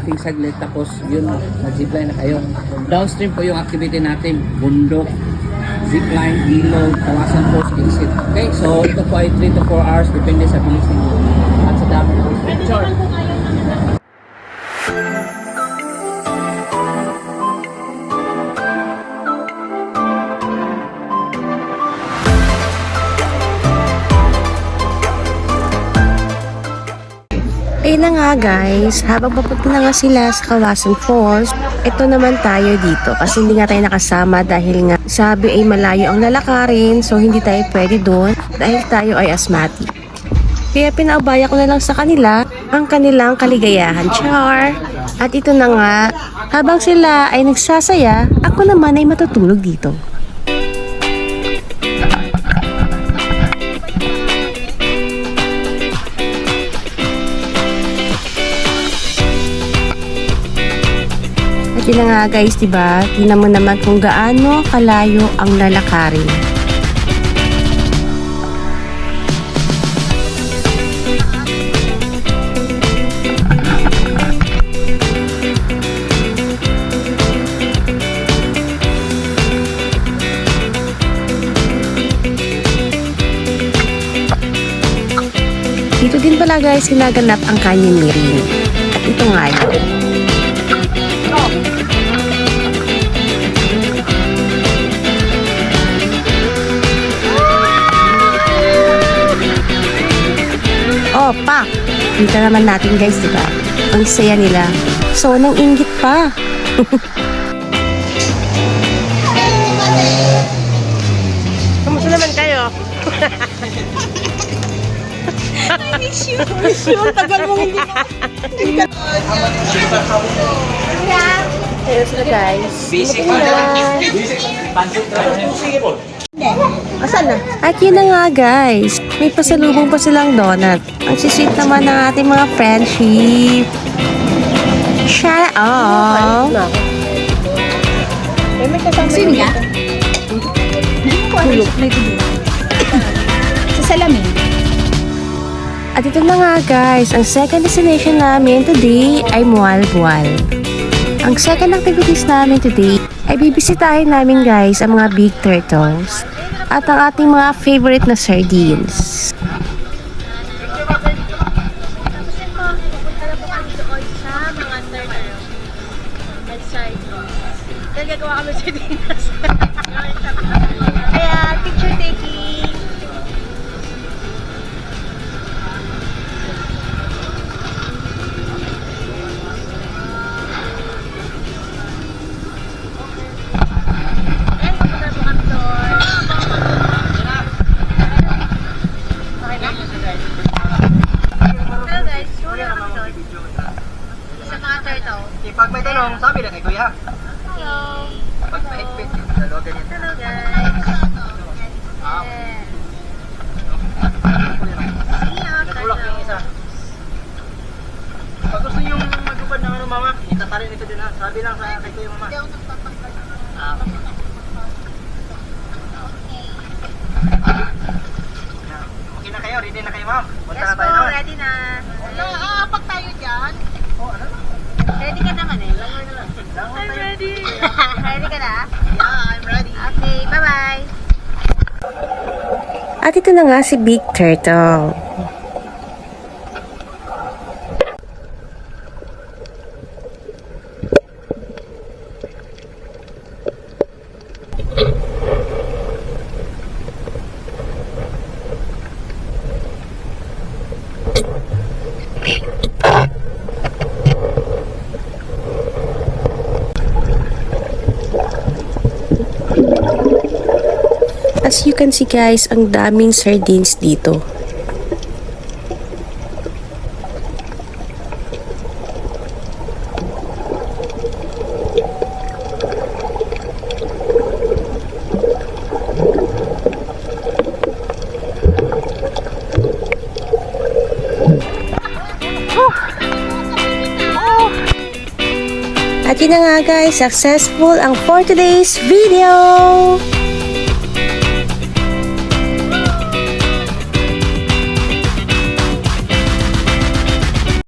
briefing saglit, tapos yun, mag-zipline na kayo. Downstream po yung activity natin, bundok, zipline, ilog, tawasan post, exit. Okay, so ito po ay 3 to 4 hours, depende sa bilis ninyo at sa dami ng picture. Ayun na nga guys, habang papunta na nga sila sa Kawasan Falls, ito naman tayo dito kasi hindi nga tayo nakasama dahil nga sabi ay malayo ang lalakarin, so hindi tayo pwede doon dahil tayo ay asthmatic. Kaya pinaubaya ko na lang sa kanila ang kanilang kaligayahan, char. At ito na nga, habang sila ay nagsasaya, ako naman ay matutulog dito. At yun na nga guys, diba? Tingnan mo naman kung gaano kalayo ang lalakarin. Dito din pala guys, sinaganap ang canyoneering. At ito nga yun. Oh, pak! Kita naman natin guys, diba? Ang saya nila. So, nang inggit pa. Kamusta naman kayo? I miss you. Tagal mong hindi ka. Ayun sila guys. Basic Asan na? At yun na nga guys. May pasalubong pa silang donut. Ang sisweet naman ng ating mga friendship. Shout out! Sino ka? Hulog. Sa salamin. At ito na nga guys. Ang second destination namin today ay Mualbual. Ang second activities namin today ay bibisitahin namin guys ang mga big turtles at ang ating mga favorite na sardines. Gagawa kami sa dinas. Kaya, picture taking. Hello guys, huli na kami doon. Sa mga turtle. Pag may tanong, sabi na kay Kuya. Hello. Pag mahigpit, dalawa ganyan. Hello guys. Yeah. Natulak yung isa. Pag gusto yung magupad ng ano mama, itatali nito din ha. Sabi lang sa kay Kuya mama. Ah. Okay na kayo, ready na kayo ma'am? Punta Yes na po, tayo naman. ready na. Aapak tayo dyan. Oh, ano na? Ready ka naman eh. I'm ready. Ready ka na? Yeah, I'm ready. Okay, bye-bye. At ito na nga si Big Turtle. As you can see guys, ang daming sardines dito. At yun na nga guys, successful ang for today's video!